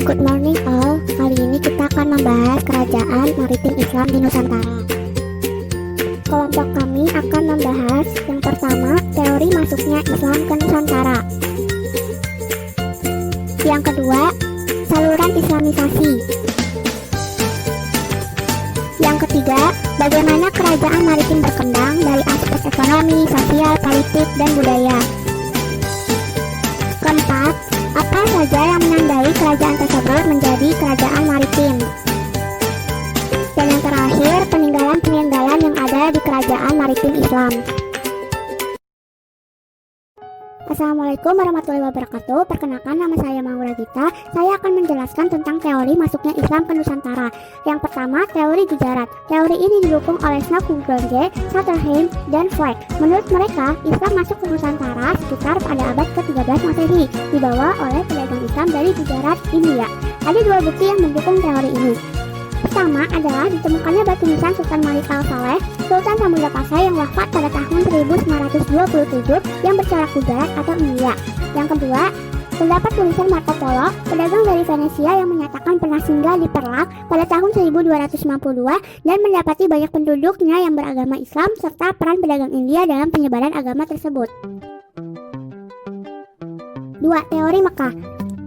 Good morning all, kali ini kita akan membahas kerajaan maritim Islam di Nusantara. Kelompok kami akan membahas yang pertama, teori masuknya Islam ke Nusantara. Yang kedua, saluran Islamisasi. Yang ketiga, bagaimana kerajaan maritim berkembang dari aspek ekonomi, sosial, politik, dan budaya. Keempat, apa saja yang menandai kerajaan tersebut menjadi kerajaan maritim. Dan yang terakhir, peninggalan-peninggalan yang ada di kerajaan maritim Islam. Assalamualaikum warahmatullahi wabarakatuh. Perkenalkan, nama saya Maura Gita. Saya akan menjelaskan tentang teori masuknya Islam ke Nusantara. Yang pertama, teori Gujarat. Teori ini didukung oleh Snowcunge, Sutherland, dan Fleck. Menurut mereka, Islam masuk ke Nusantara sekitar pada abad ke-13 Masehi, dibawa oleh pedagang Islam dari Gujarat, India. Ada dua bukti yang mendukung teori ini. Pertama adalah ditemukannya batu nisan Sultan Malik Al-Saleh, Sultan Samudra Pasai yang wafat pada tahun 1927 yang bercorak Gujarat atau India. Yang kedua, terdapat tulisan Marco Polo, pedagang dari Venesia yang menyatakan pernah singgah di Perlak pada tahun 1252 dan mendapati banyak penduduknya yang beragama Islam serta peran pedagang India dalam penyebaran agama tersebut. 2. Teori Mekah.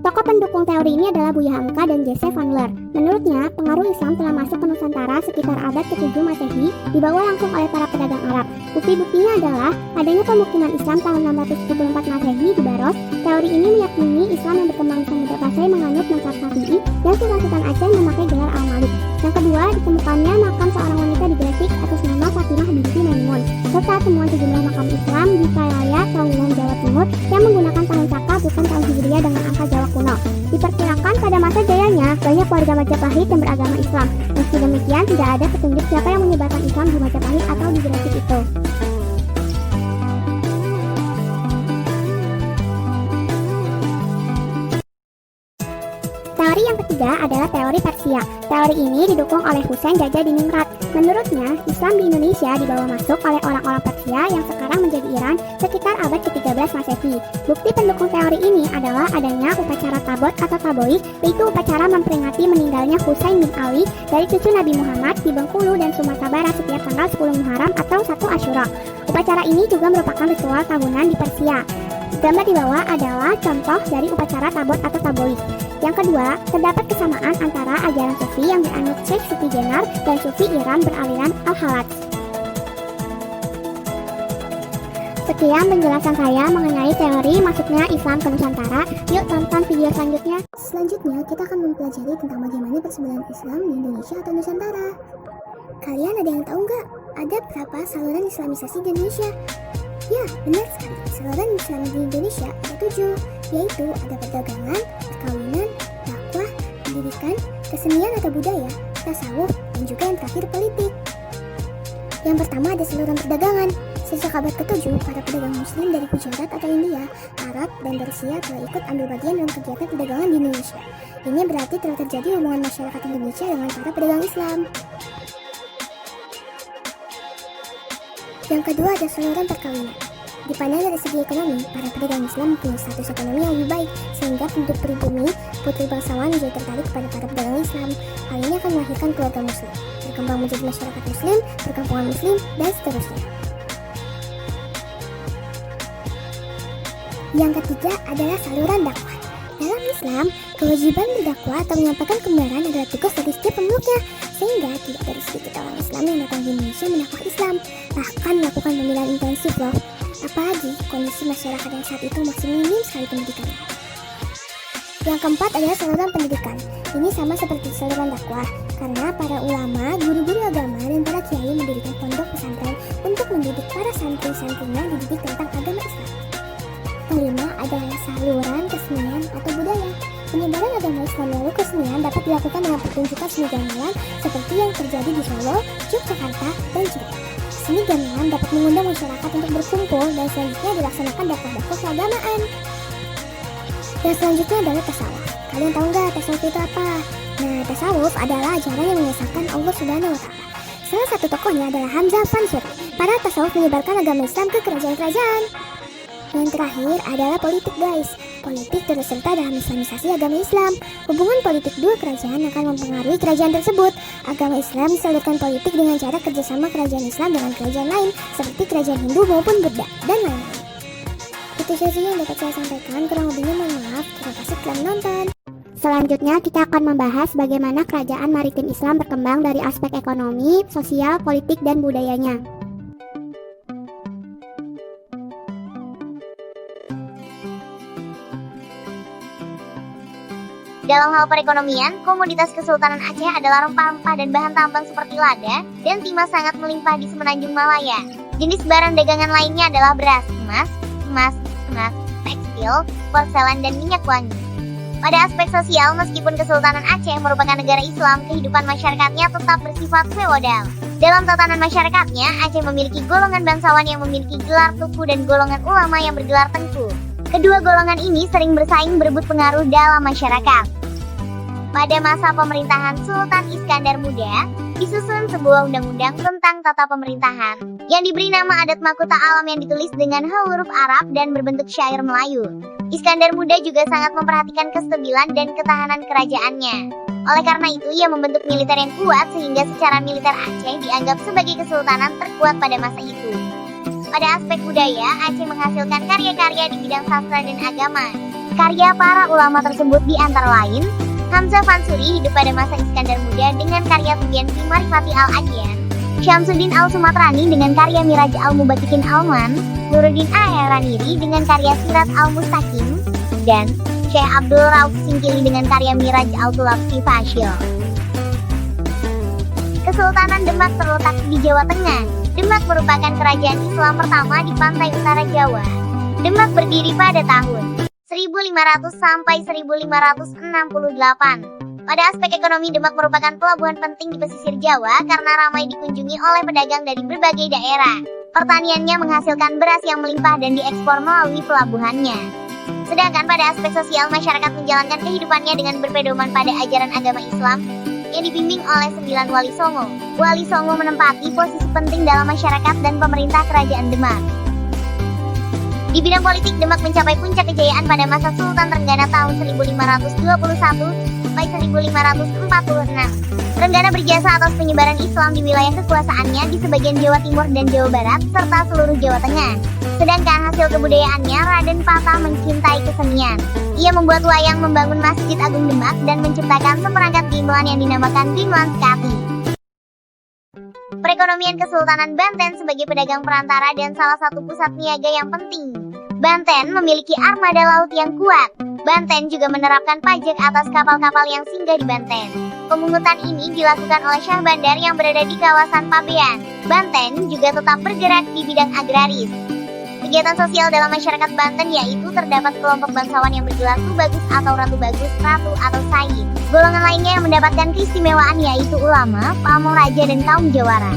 Tokoh pendukung teori ini adalah Buya Hamka dan Jesse Van Leer. Menurutnya, pengaruh Islam telah masuk ke Nusantara sekitar abad ke-7 Masehi, dibawa langsung oleh para pedagang Arab. Bukti-buktinya adalah adanya pemukiman Islam tahun 674 Masehi di Baros. Teori ini meyakini Islam yang berkembang di Samudra Pasai menganut mazhab Syafi'i dan Sultan Aceh memakai gelar Al-Malik. Yang kedua, ditemukannya makam seorang wanita di Gresik atas nama Fatimah binti Maimun, serta temuan sejumlah makam Islam di Salaya, Trawulan, Jawa Timur yang menggunakan tahun Saka bukan tahun Hijriah dengan angka Jawa kuno. Diperkirakan pada masa jayanya banyak warga Majapahit yang beragama Islam. Meski demikian, tidak ada petunjuk siapa yang menyebarkan Islam di Majapahit atau di Gresik itu. Teori yang ketiga adalah teori Persia. Teori ini didukung oleh Husain Jajadiningrat. Menurutnya, Islam di Indonesia dibawa masuk oleh orang-orang Persia yang sekarang menjadi Iran sekitar abad ke-13 Masehi. Bukti pendukung teori ini adalah adanya upacara tabot atau taboih, yaitu upacara memperingati meninggalnya Husain bin Ali dari cucu Nabi Muhammad di Bengkulu dan Sumatera Barat setiap tanggal 10 Muharram atau 1 Asyura. Upacara ini juga merupakan ritual tahunan di Persia. Gambar di bawah adalah contoh dari upacara tabot atau taboih. Yang kedua, terdapat kesamaan antara ajaran Sufi yang dianut Syekh Sufi Jenar dan Sufi Iran beraliran Al-Halaj. Sekian penjelasan saya mengenai teori masuknya Islam ke Nusantara. Yuk tonton video selanjutnya. Selanjutnya, kita akan mempelajari tentang bagaimana persebaran Islam di Indonesia atau Nusantara. Kalian ada yang tahu nggak? Ada berapa saluran Islamisasi di Indonesia? Ya, benar sekali. Saluran Islam di Indonesia ada 7, yaitu ada perdagangan, perkawinan, dakwah, pendidikan, kesenian atau budaya, tasawuf, dan juga yang terakhir politik. Yang pertama ada saluran perdagangan. Sejak abad ke-7, para pedagang muslim dari Gujarat atau India, Arab, dan Persia telah ikut ambil bagian dalam kegiatan perdagangan di Indonesia. Ini berarti telah terjadi hubungan masyarakat Indonesia dengan para pedagang Islam. Yang kedua ada saluran perkawinan. Dipandang dari segi ekonomi, para pedagang Islam mempunyai status ekonomi yang lebih baik, sehingga penduduk pribumi, putri bangsawan menjadi tertarik kepada para pedagang Islam. Hal ini akan melahirkan keluarga muslim, berkembang menjadi masyarakat muslim, perkampungan muslim, dan seterusnya. Yang ketiga adalah saluran dakwah. Dalam Islam, kewajiban berdakwah atau menyampaikan kebenaran adalah tugas dari setiap pemeluknya, sehingga tidak ada sedikit orang Islam yang datang di Indonesia mendakwah Islam, bahkan melakukan pembelajaran intensif loh. Apalagi kondisi masyarakat yang saat itu masih minim sekali pendidikannya. Yang keempat adalah saluran pendidikan. Ini sama seperti saluran dakwah, karena para ulama, guru-guru agama, dan para kiai mendirikan pondok pesantren untuk mendidik para santri-santrinya dididik tentang agama Islam. Kelima adalah saluran kesenian atau budaya. Penyebaran agama Islam melalui kesenian dapat dilakukan dengan pertunjukan seni gamelan seperti yang terjadi di Solo, Yogyakarta, dan Jogja. Seni gamelan dapat mengundang masyarakat untuk berkumpul dan selanjutnya dilaksanakan dakwah-dakwah keagamaan. Dan selanjutnya adalah tasawuf. Kalian tahu nggak tasawuf itu apa? Nah, tasawuf adalah ajaran yang mengesahkan Allah Subhanahu wa Ta'ala. Salah satu tokohnya adalah Hamzah Fansur. Para tasawuf menyebarkan agama Islam ke kerajaan-kerajaan. Yang terakhir adalah politik, guys. politik turut serta dalam islamisasi agama Islam. Hubungan politik dua kerajaan akan mempengaruhi kerajaan tersebut. Agama Islam disalurkan politik dengan cara kerjasama kerajaan Islam dengan kerajaan lain, seperti kerajaan Hindu maupun Buddha, dan lain-lain. Itu saja yang dapat saya sampaikan, kurang lebihnya mohon maaf. Terima kasih telah menonton. Selanjutnya kita akan membahas bagaimana kerajaan maritim Islam berkembang dari aspek ekonomi, sosial, politik, dan budayanya. Dalam hal perekonomian, komoditas Kesultanan Aceh adalah rempah-rempah dan bahan tambang seperti lada dan timah sangat melimpah di semenanjung Malaya. Jenis barang dagangan lainnya adalah beras, emas, tekstil, porselen, dan minyak wangi. Pada aspek sosial, meskipun Kesultanan Aceh merupakan negara Islam, kehidupan masyarakatnya tetap bersifat feodal. Dalam tatanan masyarakatnya, Aceh memiliki golongan bangsawan yang memiliki gelar tuku dan golongan ulama yang bergelar tengku. Kedua golongan ini sering bersaing berebut pengaruh dalam masyarakat. Pada masa pemerintahan Sultan Iskandar Muda, disusun sebuah undang-undang tentang tata pemerintahan yang diberi nama Adat Mahkota Alam yang ditulis dengan huruf Arab dan berbentuk syair Melayu. Iskandar Muda juga sangat memperhatikan kestabilan dan ketahanan kerajaannya. Oleh karena itu, ia membentuk militer yang kuat sehingga secara militer Aceh dianggap sebagai kesultanan terkuat pada masa itu. Pada aspek budaya, Aceh menghasilkan karya-karya di bidang sastra dan agama. Karya para ulama tersebut di antara lain, Hamzah Fansuri hidup pada masa Iskandar Muda dengan karya Tubyan fi Marifati al-Adyan, Syamsuddin al-Sumatrani dengan karya Miraj al-Mubatikin al-Man, Nuruddin Aheraniri dengan karya Sirat al-Mustaqim, dan Syekh Abdul Rauf Singkili dengan karya Miraj al-Tulab fi Fasyil. Kesultanan Demak terletak di Jawa Tengah. Demak merupakan kerajaan Islam pertama di pantai utara Jawa. Demak berdiri pada tahun 1500 sampai 1568. Pada aspek ekonomi, Demak merupakan pelabuhan penting di pesisir Jawa karena ramai dikunjungi oleh pedagang dari berbagai daerah. Pertaniannya menghasilkan beras yang melimpah dan diekspor melalui pelabuhannya. Sedangkan pada aspek sosial, masyarakat menjalankan kehidupannya dengan berpedoman pada ajaran agama Islam yang dibimbing oleh 9 Wali Songo. Wali Songo menempati posisi penting dalam masyarakat dan pemerintah kerajaan Demak. Di bidang politik, Demak mencapai puncak kejayaan pada masa Sultan Trenggana tahun 1521 sampai 1546. Trenggana berjasa atas penyebaran Islam di wilayah kekuasaannya di sebagian Jawa Timur dan Jawa Barat, serta seluruh Jawa Tengah. Sedangkan hasil kebudayaannya, Raden Patah mencintai kesenian. Ia membuat wayang, membangun Masjid Agung Demak, dan menciptakan seperangkat gamelan yang dinamakan gamelan Sekati. Perekonomian Kesultanan Banten sebagai pedagang perantara dan salah satu pusat niaga yang penting. Banten memiliki armada laut yang kuat. Banten juga menerapkan pajak atas kapal-kapal yang singgah di Banten. Pemungutan ini dilakukan oleh Syah Bandar yang berada di kawasan Pabean. Banten juga tetap bergerak di bidang agraris. Kegiatan sosial dalam masyarakat Banten yaitu terdapat kelompok bangsawan yang bergelar Tubagus atau Ratu Bagus, Ratu atau Said. Golongan lainnya yang mendapatkan keistimewaan yaitu ulama, pamong raja, dan kaum jawara.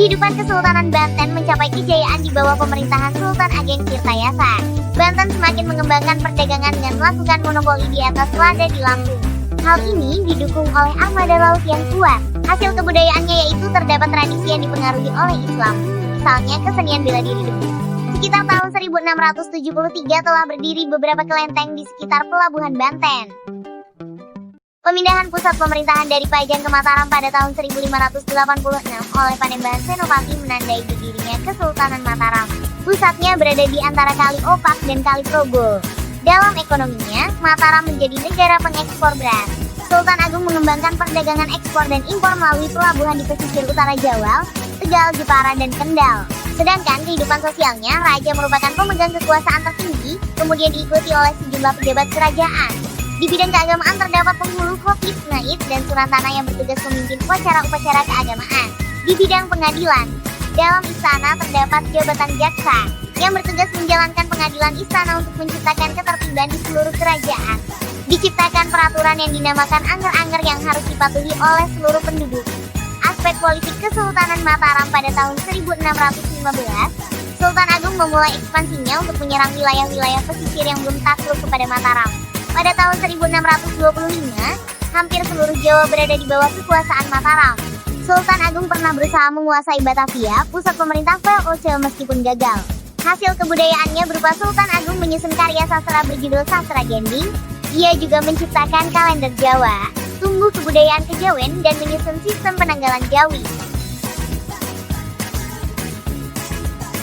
Kehidupan Kesultanan Banten mencapai kejayaan di bawah pemerintahan Sultan Ageng Tirtayasa. Banten semakin mengembangkan perdagangan dengan melakukan monopoli di atas lada di Lampung. Hal ini didukung oleh armada laut yang kuat. Hasil kebudayaannya yaitu terdapat tradisi yang dipengaruhi oleh Islam. Misalnya kesenian bela diri Demak. Sekitar tahun 1673 telah berdiri beberapa kelenteng di sekitar pelabuhan Banten. Pemindahan pusat pemerintahan dari Pajang ke Mataram pada tahun 1586 oleh Panembahan Senopati menandai berdirinya Kesultanan Mataram. Pusatnya berada di antara Kali Opak dan Kali Progo. Dalam ekonominya, Mataram menjadi negara pengekspor beras. Sultan Agung mengembangkan perdagangan ekspor dan impor melalui pelabuhan di pesisir utara Jawa, Tegal, Jepara, dan Kendal. Sedangkan kehidupan sosialnya, raja merupakan pemegang kekuasaan tertinggi, kemudian diikuti oleh sejumlah pejabat kerajaan. Di bidang keagamaan terdapat penghulu, khotib, naib, dan surantana yang bertugas memimpin upacara-upacara keagamaan. Di bidang pengadilan, dalam istana terdapat jabatan jaksa yang bertugas menjalankan pengadilan istana untuk menciptakan ketertiban di seluruh kerajaan. Diciptakan peraturan yang dinamakan angger-angger yang harus dipatuhi oleh seluruh penduduk. Aspek politik Kesultanan Mataram pada tahun 1615, Sultan Agung memulai ekspansinya untuk menyerang wilayah-wilayah pesisir yang belum takluk kepada Mataram. Pada tahun 1625, hampir seluruh Jawa berada di bawah kekuasaan Mataram. Sultan Agung pernah berusaha menguasai Batavia, pusat pemerintah VOC meskipun gagal. Hasil kebudayaannya berupa Sultan Agung menyusun karya sastra berjudul Sastra Gending. Ia juga menciptakan kalender Jawa, tumbuh kebudayaan kejawen, dan menyusun sistem penanggalan Jawi.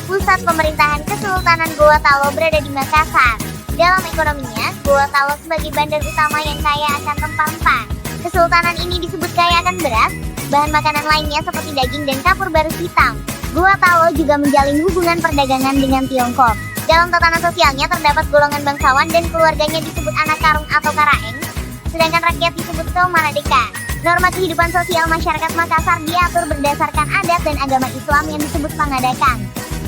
Pusat pemerintahan Kesultanan Gorontalo berada di Makassar. Dalam ekonominya, Gorontalo sebagai bandar utama yang kaya akan rempah-rempah. Kesultanan ini disebut kaya akan beras, bahan makanan lainnya seperti daging dan kapur barus hitam. Gorontalo juga menjalin hubungan perdagangan dengan Tiongkok. Dalam tatanan sosialnya terdapat golongan bangsawan dan keluarganya disebut anak karung atau karaeng, sedangkan rakyat disebut kaum maradeka. Norma kehidupan sosial masyarakat Makassar diatur berdasarkan adat dan agama Islam yang disebut pangadakan.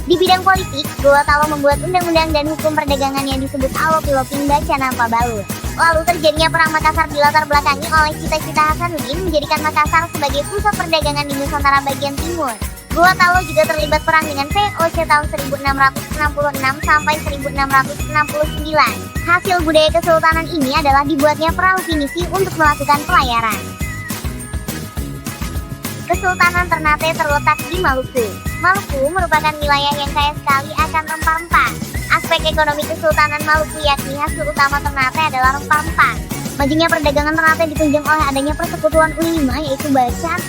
Di bidang politik, Gorontalo membuat undang-undang dan hukum perdagangan yang disebut Alopiloping Baca Nampa Baur. Lalu terjadinya perang Makassar dilatar belakangi oleh cita-cita Hasanuddin menjadikan Makassar sebagai pusat perdagangan di Nusantara bagian timur. Gorontalo juga terlibat perang dengan VOC tahun 1666 sampai 1669. Hasil budaya kesultanan ini adalah dibuatnya perahu pinisi untuk melakukan pelayaran. Kesultanan Ternate terletak di Maluku. Maluku merupakan wilayah yang kaya sekali akan rempah-rempah. Aspek ekonomi Kesultanan Maluku yakni hasil utama Ternate adalah rempah-rempah. Majunya perdagangan Ternate ditunjang oleh adanya persekutuan ulama yaitu Bacan,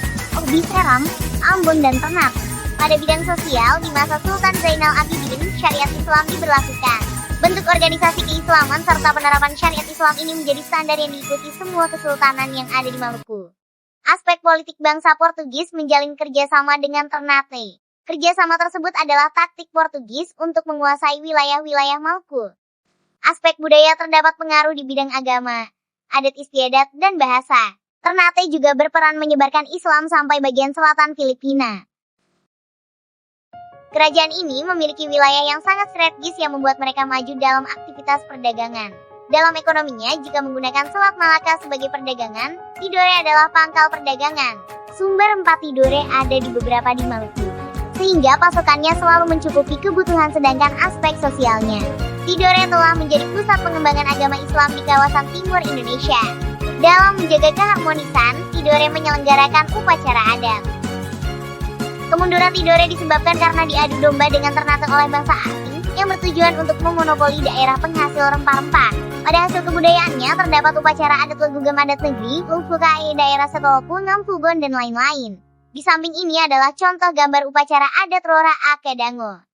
Obi Seram, Ambon, dan Ternate. Pada bidang sosial, di masa Sultan Zainal Abidin, syariat Islam diberlakukan. Bentuk organisasi keislaman serta penerapan syariat Islam ini menjadi standar yang diikuti semua kesultanan yang ada di Maluku. Aspek politik bangsa Portugis menjalin kerjasama dengan Ternate. Kerjasama tersebut adalah taktik Portugis untuk menguasai wilayah-wilayah Maluku. Aspek budaya terdapat pengaruh di bidang agama, adat istiadat, dan bahasa. Ternate juga berperan menyebarkan Islam sampai bagian selatan Filipina. Kerajaan ini memiliki wilayah yang sangat strategis yang membuat mereka maju dalam aktivitas perdagangan. Dalam ekonominya, jika menggunakan Selat Malaka sebagai perdagangan, Tidore adalah pangkal perdagangan. Sumber rempah Tidore ada di beberapa di Maluku, sehingga pasokannya selalu mencukupi kebutuhan sedangkan aspek sosialnya. Tidore telah menjadi pusat pengembangan agama Islam di kawasan timur Indonesia. Dalam menjaga keharmonisan, Tidore menyelenggarakan upacara adat. Kemunduran Tidore disebabkan karena diadu domba dengan Ternate oleh bangsa asing yang bertujuan untuk memonopoli daerah penghasil rempah-rempah. Pada hasil kebudayaannya terdapat upacara adat Legugem adat negeri, Ufukai daerah Setolopu, Ngampugon, dan lain-lain. Di samping ini adalah contoh gambar upacara adat Rora Akedango.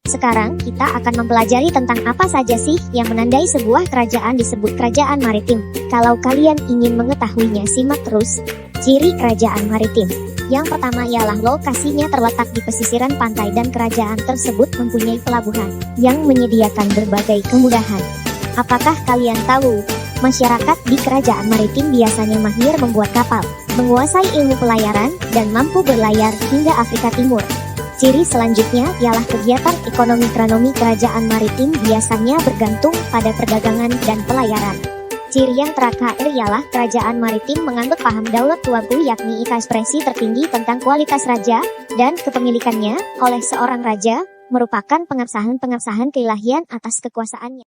Sekarang kita akan mempelajari tentang apa saja sih yang menandai sebuah kerajaan disebut kerajaan maritim. Kalau kalian ingin mengetahuinya, simak terus. Ciri kerajaan maritim. Yang pertama ialah lokasinya terletak di pesisiran pantai dan kerajaan tersebut mempunyai pelabuhan yang menyediakan berbagai kemudahan. Apakah kalian tahu, masyarakat di kerajaan maritim biasanya mahir membuat kapal, menguasai ilmu pelayaran, dan mampu berlayar hingga Afrika Timur. Ciri selanjutnya ialah kegiatan ekonomi kerajaan maritim biasanya bergantung pada perdagangan dan pelayaran. Ciri yang terakhir ialah kerajaan maritim menganut paham daulat tuagu yakni ekspresi tertinggi tentang kualitas raja dan kepemilikannya oleh seorang raja merupakan pengabsahan keilahian atas kekuasaannya.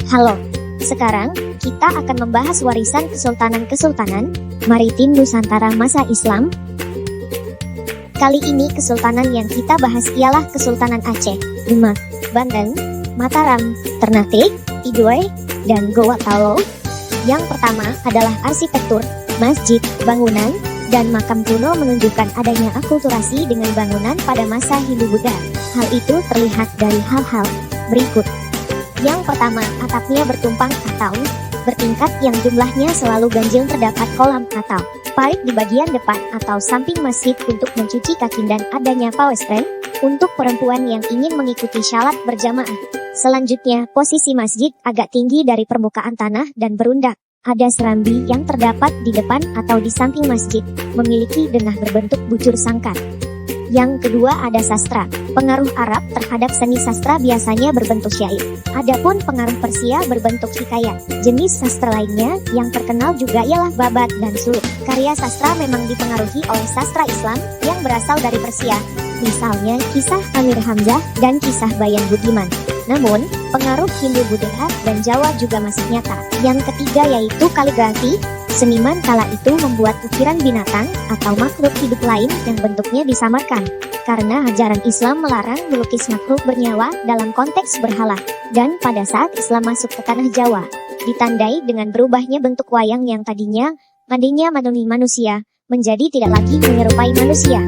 Halo, sekarang kita akan membahas warisan kesultanan maritim Nusantara masa Islam. Kali ini kesultanan yang kita bahas ialah Kesultanan Aceh, Demak, Banten, Mataram, Ternate, Tidore, dan Gorontalo. Yang pertama adalah arsitektur, masjid, bangunan, dan makam kuno menunjukkan adanya akulturasi dengan bangunan pada masa Hindu-Buddha. Hal itu terlihat dari hal-hal berikut. Yang pertama, atapnya bertumpang atau bertingkat yang jumlahnya selalu ganjil. Terdapat kolam atau parit di bagian depan atau samping masjid untuk mencuci kaki dan adanya pawestren untuk perempuan yang ingin mengikuti salat berjamaah. Selanjutnya, posisi masjid agak tinggi dari permukaan tanah dan berundak. Ada serambi yang terdapat di depan atau di samping masjid, memiliki denah berbentuk bucur sangkar. Yang kedua ada sastra. Pengaruh Arab terhadap seni sastra biasanya berbentuk syair. Adapun pengaruh Persia berbentuk hikayat. Jenis sastra lainnya yang terkenal juga ialah babat dan suluk. Karya sastra memang dipengaruhi oleh sastra Islam yang berasal dari Persia. Misalnya kisah Amir Hamzah dan kisah Bayan Budiman. Namun, pengaruh Hindu-Buddha dan Jawa juga masih nyata. Yang ketiga yaitu kaligrafi. Seniman kala itu membuat ukiran binatang atau makhluk hidup lain yang bentuknya disamarkan. Karena ajaran Islam melarang melukis makhluk bernyawa dalam konteks berhala. Dan pada saat Islam masuk ke tanah Jawa, ditandai dengan berubahnya bentuk wayang yang tadinya manusia, menjadi tidak lagi menyerupai manusia.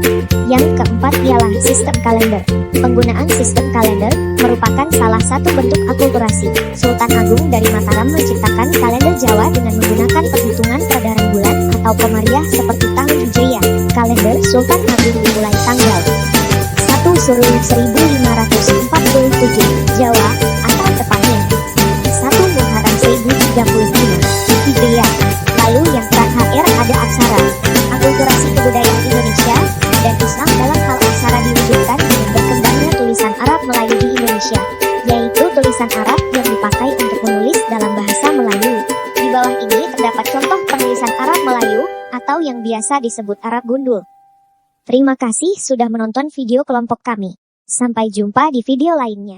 Yang keempat ialah sistem kalender. Penggunaan sistem kalender merupakan salah satu bentuk akulturasi. Sultan Agung dari Mataram menciptakan kalender Jawa dengan menggunakan perhitungan peredaran bulan atau komariah seperti tahun Hijriah. Kalender Sultan Agung dimulai tanggal 1 Surul 1547 Jawa atau tepatnya 1 Muharram 1035 Hijriah. Lalu yang terakhir ada aksara. Akulturasi kebudayaan Indonesia dan Islam dalam hal aksara diwujudkan dengan berkembangnya tulisan Arab Melayu di Indonesia, yaitu tulisan Arab yang dipakai untuk menulis dalam bahasa Melayu. Di bawah ini terdapat contoh penulisan Arab Melayu atau yang biasa disebut Arab Gundul. Terima kasih sudah menonton video kelompok kami. Sampai jumpa di video lainnya.